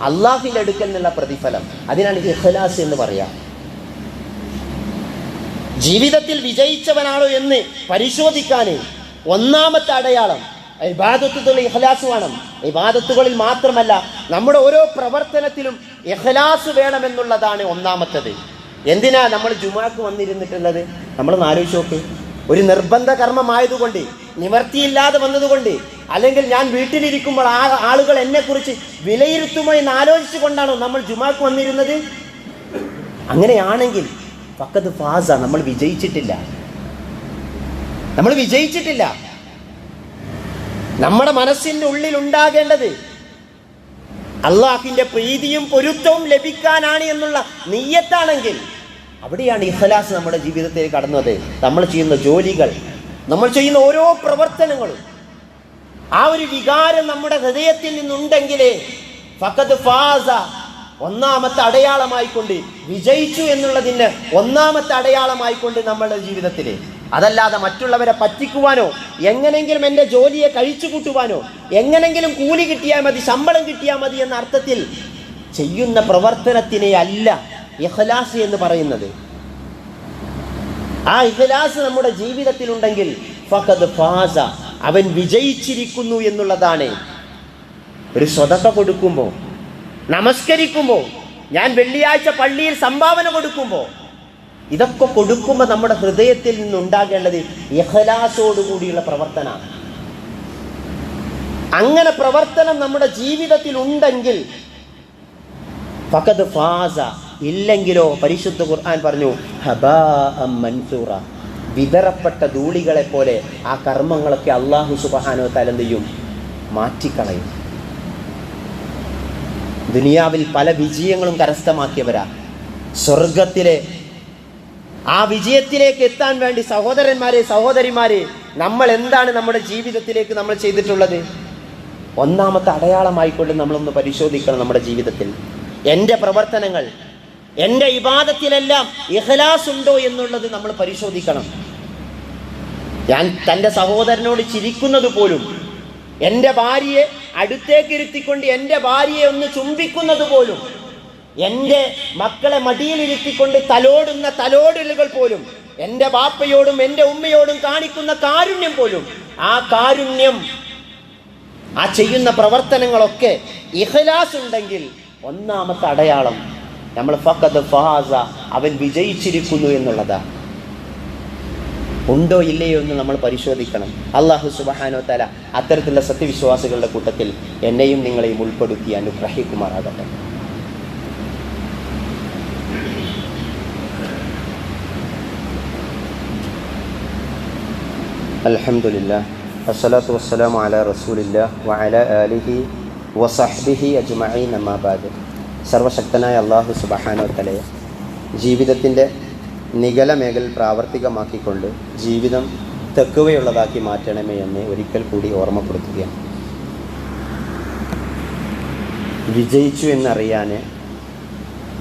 അള്ളാഹുവിന്റെ അടുക്കൽ നിന്നുള്ള പ്രതിഫലം. അതിനാണ് ഇഖ്ലാസ് എന്ന് പറയാം. ജീവിതത്തിൽ വിജയിച്ചവനാണോ എന്ന് പരിശോധിക്കാൻ ഒന്നാമത്തെ അടയാളം ഇബാദത്തുകളിൽ ഇഖ്ലാസ് വേണം. ഇബാദത്തുകളിൽ മാത്രമല്ല, നമ്മുടെ ഓരോ പ്രവർത്തനത്തിലും ഇഖ്ലാസ് വേണമെന്നുള്ളതാണ് ഒന്നാമത്തത്. എന്തിനാ നമ്മൾ ജുമാക്ക് വന്നിരുന്നിട്ടുള്ളത്? നമ്മളൊന്ന് ആലോചിച്ച് നോക്ക്. ഒരു നിർബന്ധ കർമ്മമായതുകൊണ്ട്, നിവർത്തിയില്ലാതെ വന്നതുകൊണ്ട്, അല്ലെങ്കിൽ ഞാൻ വീട്ടിലിരിക്കുമ്പോൾ ആളുകൾ എന്നെക്കുറിച്ച് വിലയിരുത്തുമോ എന്ന് ആലോചിച്ചു കൊണ്ടാണോ നമ്മൾ ജുമാക്ക് വന്നിരുന്നത്? അങ്ങനെയാണെങ്കിൽ ഫഖദ് ഫാസ, നമ്മൾ വിജയിച്ചിട്ടില്ല. നമ്മൾ വിജയിച്ചിട്ടില്ല. നമ്മുടെ മനസ്സിൻ്റെ ഉള്ളിൽ ഉണ്ടാകേണ്ടത് അള്ളാഹുവിൻ്റെ പ്രീതിയും പൊരുത്തവും ലഭിക്കാനാണ് എന്നുള്ള നിയ്യത്താണെങ്കിൽ അവിടെയാണ് ഇഖ്ലാസ് നമ്മുടെ ജീവിതത്തിലേക്ക് കടന്നത്. നമ്മൾ ചെയ്യുന്ന ജോലികൾ, നമ്മൾ ചെയ്യുന്ന ഓരോ പ്രവർത്തനങ്ങളും ആ ഒരു വികാരം നമ്മുടെ ഹൃദയത്തിൽ നിന്നുണ്ടെങ്കിലേ ഫഖദ് ഫാസ, ഒന്നാമത്തെ അടയാളമായിക്കൊണ്ട് വിജയിച്ചു എന്നുള്ളതിന് ഒന്നാമത്തെ അടയാളമായിക്കൊണ്ട് നമ്മളുടെ ജീവിതത്തിൽ. അതല്ലാതെ മറ്റുള്ളവരെ പറ്റിക്കുവാനോ എങ്ങനെങ്കിലും എൻ്റെ ജോലിയെ കഴിച്ചു കൂട്ടുവാനോ എങ്ങനെങ്കിലും കൂലി കിട്ടിയാൽ മതി, ശമ്പളം കിട്ടിയാൽ മതി എന്ന അർത്ഥത്തിൽ ചെയ്യുന്ന പ്രവർത്തനത്തിനെ അല്ല ഇഖ്ലാസ് എന്ന് പറയുന്നത്. ആ ഇഖ്ലാസ് നമ്മുടെ ജീവിതത്തിലുണ്ടെങ്കിൽ ഫഖദ് ഫാസ, അവൻ വിജയിച്ചിരിക്കുന്നു എന്നുള്ളതാണ്. ഒരു സ്വതക്ക കൊടുക്കുമ്പോൾ, നമസ്കരിക്കുമ്പോൾ, ഞാൻ വെള്ളിയാഴ്ച പള്ളിയിൽ സംഭാവന കൊടുക്കുമ്പോൾ, ഇതൊക്കെ കൊടുക്കുമ്പോൾ നമ്മുടെ ഹൃദയത്തിൽ നിന്നുണ്ടാകേണ്ടത് ഇഖ്ലാസോടുകൂടിയുള്ള പ്രവർത്തനമാണ്. അങ്ങനെ പ്രവർത്തനം നമ്മുടെ ജീവിതത്തിൽ ഉണ്ടെങ്കിൽ ഫഖദ് ഫാസ. ഇല്ലെങ്കിലോ പരിശുദ്ധ ഖുർആൻ പറഞ്ഞു ഹബാഅൻ മൻസൂറ, വിതറപ്പെട്ട ധൂളികളെ പോലെ ആ കർമ്മങ്ങളൊക്കെ അല്ലാഹു സുബ്ഹാനഹു വ തആല എന്ത് ചെയ്യും? മാറ്റിക്കളയും. ദുനിയാവിൽ പല വിജയങ്ങളും കരസ്ഥമാക്കിയവരാ. സ്വർഗത്തിലെ ആ വിജയത്തിലേക്ക് എത്താൻ വേണ്ടി സഹോദരന്മാരെ, സഹോദരിമാരെ, നമ്മൾ എന്താണ് നമ്മുടെ ജീവിതത്തിലേക്ക് നമ്മൾ ചെയ്തിട്ടുള്ളത്? ഒന്നാമത്തെ അടയാളമായിക്കൊണ്ട് നമ്മളൊന്ന് പരിശോധിക്കണം നമ്മുടെ ജീവിതത്തിൽ. എൻ്റെ പ്രവർത്തനങ്ങൾ, എൻ്റെ ഇബാദത്തിലെല്ലാം ഇഖ്ലാസ് ഉണ്ടോ എന്നുള്ളത് നമ്മൾ പരിശോധിക്കണം. ഞാൻ തൻ്റെ സഹോദരനോട് ചിരിക്കുന്നത് പോലും, എൻ്റെ ഭാര്യയെ അടുത്തേക്ക് ഇരുത്തിക്കൊണ്ട് എൻ്റെ ഭാര്യയെ ഒന്ന് ചുംബിക്കുന്നത് പോലും, എൻ്റെ മക്കളെ മടിയിലിരുത്തിക്കൊണ്ട് തലോടുന്ന തലോടലുകൾ പോലും, എൻ്റെ ബാപ്പയോടും എൻ്റെ ഉമ്മയോടും കാണിക്കുന്ന കാരുണ്യം പോലും, ആ കാരുണ്യം, ആ ചെയ്യുന്ന പ്രവർത്തനങ്ങളൊക്കെ ഇഖ്ലാസ് ഉണ്ടെങ്കിൽ ഒന്നാമത്തെ അടയാളം നമ്മൾ ഫഖദ് ഫാസ, അവൻ വിജയിച്ചിരിക്കുന്നു എന്നുള്ളതാണ്. ഉണ്ടോ ഇല്ലയോ എന്ന് നമ്മൾ പരിശോധിക്കണം. അല്ലാഹു സുബ്ഹാനഹു വ തആല അത്തരത്തിലുള്ള സത്യവിശ്വാസികളുടെ കൂട്ടത്തിൽ എന്നെയും നിങ്ങളെയും ഉൾപ്പെടുത്തി അനുഗ്രഹിക്കുമാറാകട്ടെ. അൽഹംദുലില്ലാഹ് വസ്സലാത്തു വസ്സലാമു അലാ റസൂലില്ലാഹ് വഅലാ ആലിഹി വസഹ്ബിഹി അജ്മഈൻ, അമ്മാ ബഅദ്. സർവശക്തനായ അല്ലാഹു സുബ്ഹാനഹു വ തആല ജീവിതത്തിൻ്റെ നിഗല മേഖല പ്രാവർത്തികമാക്കിക്കൊണ്ട് ജീവിതം തെക്കുവയുള്ളതാക്കി മാറ്റണമേ എന്ന് ഒരിക്കൽ കൂടി ഓർമ്മപ്പെടുത്തുകയാണ്. വിജയിച്ചു എന്നറിയാൻ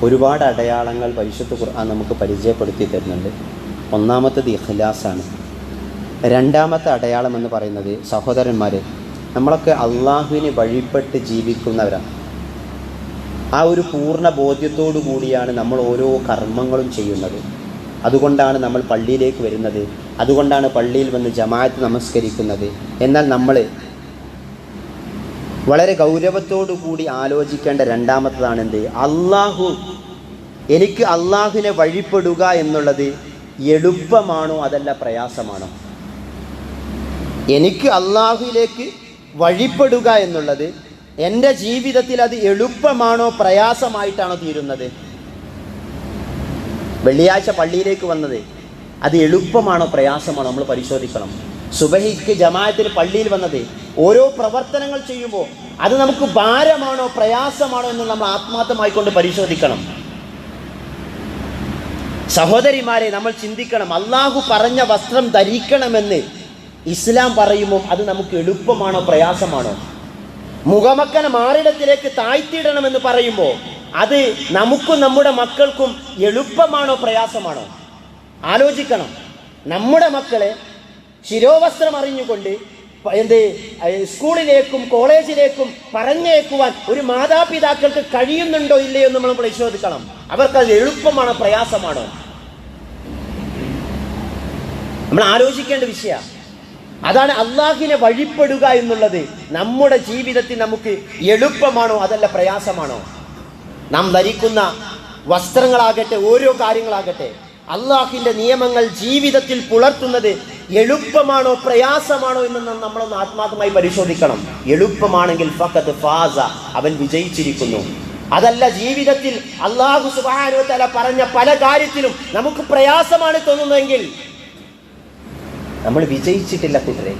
ഒരുപാട് അടയാളങ്ങൾ പരിശുദ്ധ ഖുർആൻ നമുക്ക് പരിചയപ്പെടുത്തി തരുന്നുണ്ട്. ഒന്നാമത്തത് ഇഖ്ലാസാണ്. രണ്ടാമത്തെ അടയാളം എന്ന് പറയുന്നത്, സഹോദരന്മാരെ, നമ്മളൊക്കെ അള്ളാഹുവിന് വഴിപ്പെട്ട് ജീവിക്കുന്നവരാണ്. ആ ഒരു പൂർണ്ണ ബോധ്യത്തോടു കൂടിയാണ് നമ്മൾ ഓരോ കർമ്മങ്ങളും ചെയ്യുന്നത്. അതുകൊണ്ടാണ് നമ്മൾ പള്ളിയിലേക്ക് വരുന്നത്, അതുകൊണ്ടാണ് പള്ളിയിൽ വന്ന് ജമാഅത്ത് നമസ്കരിക്കുന്നത്. എന്നാൽ നമ്മൾ വളരെ ഗൗരവത്തോടു കൂടി ആലോചിക്കേണ്ട രണ്ടാമത്തതാണ് എന്ത്? എനിക്ക് അള്ളാഹുവിനെ വഴിപ്പെടുക എന്നുള്ളത് എളുപ്പമാണോ അതല്ല പ്രയാസമാണോ? എനിക്ക് അള്ളാഹുവിലേക്ക് വഴിപ്പെടുക എന്നുള്ളത് എൻ്റെ ജീവിതത്തിൽ അത് എളുപ്പമാണോ പ്രയാസമായിട്ടാണോ തീരുന്നത്? വെള്ളിയാഴ്ച പള്ളിയിലേക്ക് വന്നത് അത് എളുപ്പമാണോ പ്രയാസമാണോ നമ്മൾ പരിശോധിക്കണം. സുബഹിക്ക് ജമാഅത്തിന് പള്ളിയിൽ വന്നത്, ഓരോ പ്രവർത്തനങ്ങൾ ചെയ്യുമ്പോൾ അത് നമുക്ക് ഭാരമാണോ പ്രയാസമാണോ എന്ന് നമ്മൾ ആത്മാർത്ഥമായിക്കൊണ്ട് പരിശോധിക്കണം. സഹോദരിമാരെ, നമ്മൾ ചിന്തിക്കണം, അള്ളാഹു പറഞ്ഞ വസ്ത്രം ധരിക്കണമെന്ന് ഇസ്ലാം പറയുമ്പോൾ അത് നമുക്ക് എളുപ്പമാണോ പ്രയാസമാണോ? മുഖമക്കന മാറിടത്തിലേക്ക് താഴ്ത്തിയിടണമെന്ന് പറയുമ്പോൾ അത് നമുക്കും നമ്മുടെ മക്കൾക്കും എളുപ്പമാണോ പ്രയാസമാണോ? ആലോചിക്കണം. നമ്മുടെ മക്കളെ ശിരോവസ്ത്രം അറിഞ്ഞുകൊണ്ട് സ്കൂളിലേക്കും കോളേജിലേക്കും പറഞ്ഞേക്കുവാൻ ഒരു മാതാപിതാക്കൾക്ക് കഴിയുന്നുണ്ടോ ഇല്ലയോ എന്ന് നമ്മൾ പരിശോധിക്കണം. അവർക്കത് എളുപ്പമാണോ പ്രയാസമാണോ? നമ്മൾ ആലോചിക്കേണ്ട വിഷയം അതാണ്. അള്ളാഹുവിനെ വഴിപ്പെടുക എന്നുള്ളത് നമ്മുടെ ജീവിതത്തിൽ നമുക്ക് എളുപ്പമാണോ അതല്ല പ്രയാസമാണോ? നാം ധരിക്കുന്ന വസ്ത്രങ്ങളാകട്ടെ, ഓരോ കാര്യങ്ങളാകട്ടെ, അള്ളാഹുവിൻ്റെ നിയമങ്ങൾ ജീവിതത്തിൽ പുലർത്തുന്നത് എളുപ്പമാണോ പ്രയാസമാണോ എന്ന് നമ്മളൊന്ന് ആത്മാർത്ഥമായി പരിശോധിക്കണം. എളുപ്പമാണെങ്കിൽ ഫഖദ് ഫാസ, അവൻ വിജയിച്ചിരിക്കുന്നു. അതല്ല, ജീവിതത്തിൽ അല്ലാഹു സുബ്ഹാനഹു വ തആല പറഞ്ഞ പല കാര്യത്തിലും നമുക്ക് പ്രയാസമാണ് തോന്നുന്നതെങ്കിൽ നമ്മൾ വിജയിച്ചിട്ടില്ല കൂട്ടരെ.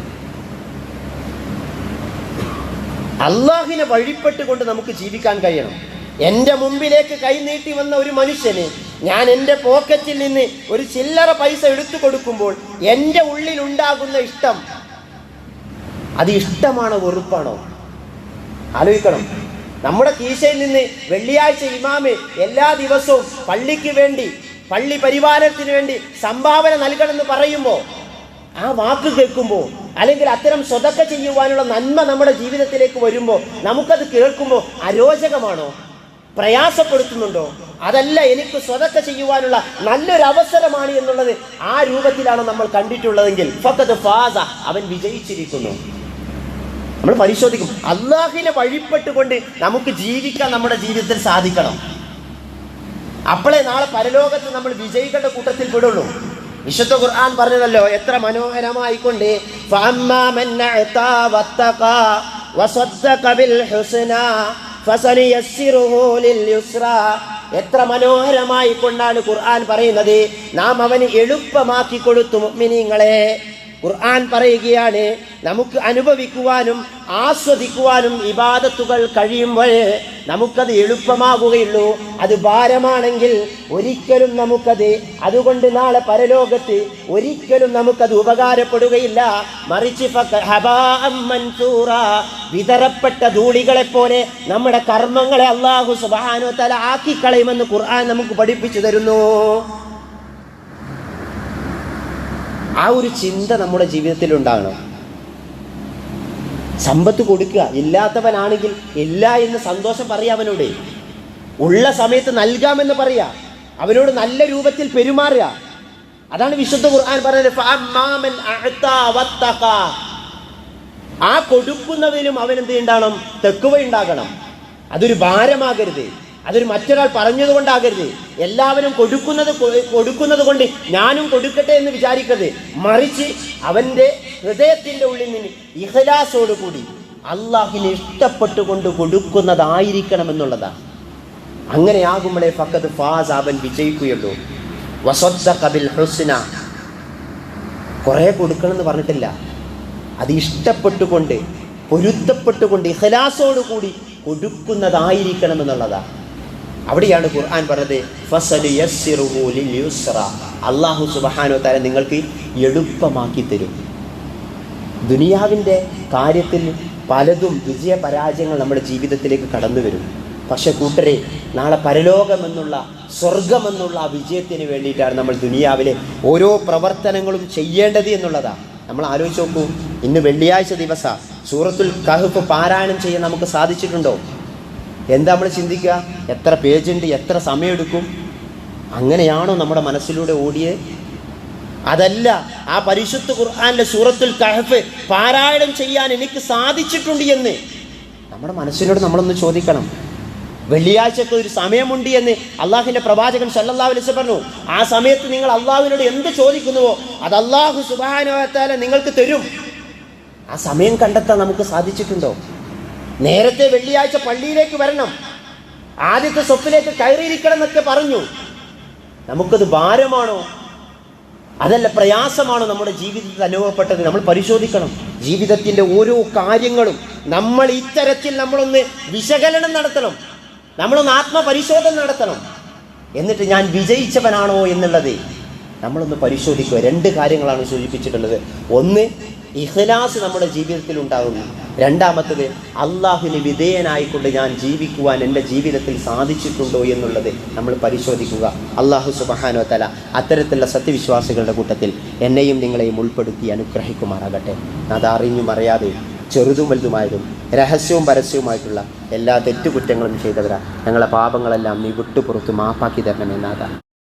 അള്ളാഹിനെ വഴിപ്പെട്ടുകൊണ്ട് നമുക്ക് ജീവിക്കാൻ കഴിയണം. എൻ്റെ മുമ്പിലേക്ക് കൈനീട്ടി വന്ന ഒരു മനുഷ്യന് ഞാൻ എൻ്റെ പോക്കറ്റിൽ നിന്ന് ഒരു ചില്ലറ പൈസ എടുത്തു കൊടുക്കുമ്പോൾ എൻ്റെ ഉള്ളിലുണ്ടാകുന്ന ഇഷ്ടം, അത് ഇഷ്ടമാണോ വെറുപ്പാണോ? ആലോചിക്കണം. നമ്മുടെ കീശയിൽ നിന്ന് വെള്ളിയാഴ്ച ഇമാമ് എല്ലാ ദിവസവും പള്ളിക്ക് വേണ്ടി, പള്ളി പരിപാലനത്തിന് വേണ്ടി സംഭാവന നൽകണമെന്ന് പറയുമ്പോൾ, ആ വാക്ക് കേൾക്കുമ്പോൾ, അല്ലെങ്കിൽ അത്തരം സ്വതക്ക ചെയ്യുവാനുള്ള നന്മ നമ്മുടെ ജീവിതത്തിലേക്ക് വരുമ്പോൾ നമുക്കത് കേൾക്കുമ്പോൾ അരോചകമാണോ? പ്രയാസപ്പെടുത്തുന്നുണ്ടോ? അതല്ല, എനിക്ക് സ്വതക്ക ചെയ്യുവാനുള്ള നല്ലൊരു അവസരമാണ് എന്നുള്ളത് ആ രൂപത്തിലാണ് നമ്മൾ കണ്ടിട്ടുള്ളതെങ്കിൽ ഫഖദ് ഫാസ, അവൻ വിജയിച്ചിരിക്കുന്നു. നമ്മൾ പരിശോധിക്കും. അള്ളാഹിനെ വഴിപ്പെട്ടുകൊണ്ട് നമുക്ക് ജീവിക്കാൻ നമ്മുടെ ജീവിതത്തിൽ സാധിക്കണം. അപ്പോഴേ നാളെ പരലോകത്ത് നമ്മൾ വിജയികളുടെ കൂട്ടത്തിൽ പെടുള്ളൂ. വിശുദ്ധ ഖുർആൻ പറഞ്ഞതല്ലോ എത്ര മനോഹരമായിക്കൊണ്ട്, ഫഅമ്മാ മൻ അഅതാ വത്തഖാ വസദ്ദഖ ബിൽ ഹുസ്നാ ഫസനുയസ്സിറുഹു ലിൽ യുസ്റാ. എത്ര മനോഹരമായി കൊണ്ടാണ് ഖുർആൻ പറയുന്നത്. നാം അവന് എളുപ്പമാക്കി കൊടുത്തു മുഅ്മിനീങ്ങളെ. ഖുർആൻ പറയുകയാണ്, നമുക്ക് അനുഭവിക്കുവാനും ആസ്വദിക്കുവാനും ഇബാദത്തുകൾ കഴിയുമ്പോൾ നമുക്കത് എളുപ്പമാകുകയുള്ളൂ. അത് ഭാരമാണെങ്കിൽ ഒരിക്കലും നമുക്കത്, അതുകൊണ്ട് നാളെ പരലോകത്ത് ഒരിക്കലും നമുക്കത് ഉപകാരപ്പെടുകയില്ല. മറിച്ച് വിതറപ്പെട്ട ധൂളികളെ പോലെ നമ്മുടെ കർമ്മങ്ങളെ അല്ലാഹു സുബ്ഹാനഹു വ തആല ആക്കിക്കളയുമെന്ന് ഖുർആൻ നമുക്ക് പഠിപ്പിച്ചു തരുന്നു. ആ ഒരു ചിന്ത നമ്മുടെ ജീവിതത്തിൽ ഉണ്ടാകണം. സമ്പത്ത് കൊടുക്കുക, ഇല്ലാത്തവനാണെങ്കിൽ ഇല്ല എന്ന് സന്തോഷം പറയാം അവനോട്. ഉള്ള സമയത്ത് നൽകാമെന്ന് പറയാ, അവനോട് നല്ല രൂപത്തിൽ പെരുമാറുക. അതാണ് വിശുദ്ധ ഖുർആൻ പറയുന്നത്, ആ കൊടുക്കുന്നതിലും അവനെന്ത് ഉണ്ടാകണം? തെക്കുവ ഉണ്ടാകണം. അതൊരു ഭാരമാകരുത്, അതൊരു മറ്റൊരാൾ പറഞ്ഞതുകൊണ്ടാകരുത്. എല്ലാവരും കൊടുക്കുന്നത് കൊണ്ട് ഞാനും കൊടുക്കട്ടെ എന്ന് വിചാരിക്കരുത്. മറിച്ച് അവൻ്റെ ഹൃദയത്തിൻ്റെ ഉള്ളിൽ നിന്ന് ഇഖ്ലാസോടുകൂടി അള്ളാഹിനെ ഇഷ്ടപ്പെട്ടുകൊണ്ട് കൊടുക്കുന്നതായിരിക്കണം എന്നുള്ളതാണ്. അങ്ങനെയാകുമ്പോഴേ ഫഖദ് ഫാസ്, അവൻ വിജയിക്കുകയുള്ളൂ. വസദ്ദഖ ബിൽ ഹുസ്ന, കുറേ കൊടുക്കണമെന്ന് പറഞ്ഞിട്ടില്ല, അത് ഇഷ്ടപ്പെട്ടുകൊണ്ട് പൊരുത്തപ്പെട്ടുകൊണ്ട് ഇഖ്ലാസോടുകൂടി കൊടുക്കുന്നതായിരിക്കണം എന്നുള്ളതാണ്. അവിടെയാണ് ഖുർആൻ പറഞ്ഞത് ഫസനുയസ്സിറുഹു ലിൽ യുസ്റാ, അല്ലാഹു സുബ്ഹാനഹു വ തആല നിങ്ങൾക്ക് എളുപ്പമാക്കി തരും. ദുനിയാവിൻ്റെ കാര്യത്തിൽ പലതും വിജയപരാജയങ്ങൾ നമ്മുടെ ജീവിതത്തിലേക്ക് കടന്നു വരും. പക്ഷെ കൂട്ടരെ, നാളെ പരലോകമെന്നുള്ള സ്വർഗമെന്നുള്ള ആ വിജയത്തിന് വേണ്ടിയിട്ടാണ് നമ്മൾ ദുനിയാവിലെ ഓരോ പ്രവർത്തനങ്ങളും ചെയ്യേണ്ടത് എന്നുള്ളതാണ്. നമ്മൾ ആലോചിച്ച് നോക്കൂ, ഇന്ന് വെള്ളിയാഴ്ച ദിവസം സൂറത്തുൽ കഹ്ഫ് പാരായണം ചെയ്യാൻ നമുക്ക് സാധിച്ചിട്ടുണ്ടോ? എന്താ നമ്മൾ ചിന്തിക്കുക? എത്ര പേജുണ്ട്, എത്ര സമയമെടുക്കും? അങ്ങനെയാണോ നമ്മുടെ മനസ്സിലൂടെ ഓടിയത്? അതല്ല, ആ പരിശുദ്ധ ഖുർആനിലെ സൂറത്തുൽ കഹ്ഫ് പാരായണം ചെയ്യാൻ എനിക്ക് സാധിച്ചിട്ടുണ്ട് എന്ന് നമ്മുടെ മനസ്സിനോട് നമ്മളൊന്ന് ചോദിക്കണം. വെള്ളിയാഴ്ചക്ക് ഒരു സമയമുണ്ട് എന്ന് അള്ളാഹുവിൻ്റെ പ്രവാചകൻ സല്ലല്ലാഹു അലൈഹി വസല്ലം പറഞ്ഞു. ആ സമയത്ത് നിങ്ങൾ അള്ളാഹുവിനോട് എന്ത് ചോദിക്കുന്നുവോ അത് അള്ളാഹു സുബ്ഹാനഹു വ തആല നിങ്ങൾക്ക് തരും. ആ സമയം കണ്ടെത്താൻ നമുക്ക് സാധിച്ചിട്ടുണ്ടോ? നേരത്തെ വെള്ളിയാഴ്ച പള്ളിയിലേക്ക് വരണം, ആദ്യത്തെ സ്വപ്പിലേക്ക് കയറിയിരിക്കണം എന്നൊക്കെ പറഞ്ഞു. നമുക്കത് ഭാരമാണോ, അതല്ല പ്രയാസമാണോ നമ്മുടെ ജീവിതത്തിൽ അനുഭവപ്പെട്ടത്? നമ്മൾ പരിശോധിക്കണം. ജീവിതത്തിൻ്റെ ഓരോ കാര്യങ്ങളും നമ്മൾ ഇത്തരത്തിൽ നമ്മളൊന്ന് വിശകലനം നടത്തണം, നമ്മളൊന്ന് ആത്മപരിശോധന നടത്തണം. എന്നിട്ട് ഞാൻ വിജയിച്ചവനാണോ എന്നുള്ളത് നമ്മളൊന്ന് പരിശോധിക്കുക. രണ്ട് കാര്യങ്ങളാണ് സൂചിപ്പിച്ചിട്ടുള്ളത്. ഒന്ന്, ഇഖ്ലാസ് നമ്മുടെ ജീവിതത്തിൽ ഉണ്ടാകുന്നു. രണ്ടാമത്തത്, അള്ളാഹുവിന് വിധേയനായിക്കൊണ്ട് ഞാൻ ജീവിക്കുവാൻ എൻ്റെ ജീവിതത്തിൽ സാധിച്ചിട്ടുണ്ടോ എന്നുള്ളത് നമ്മൾ പരിശോധിക്കുക. അള്ളാഹു സുബ്ഹാനഹു വ തആല അത്തരത്തിലുള്ള സത്യവിശ്വാസികളുടെ കൂട്ടത്തിൽ എന്നെയും നിങ്ങളെയും ഉൾപ്പെടുത്തി അനുഗ്രഹിക്കുമാറാകട്ടെ. അതറിഞ്ഞും അറിയാതെയും ചെറുതും വലുതുമായതും രഹസ്യവും പരസ്യവുമായിട്ടുള്ള എല്ലാ തെറ്റുകുറ്റങ്ങളും ചെയ്തവരാ ഞങ്ങളെ പാപങ്ങളെല്ലാം നീ വിട്ടുപുറത്ത് മാപ്പാക്കി തരണമെന്നാകാം.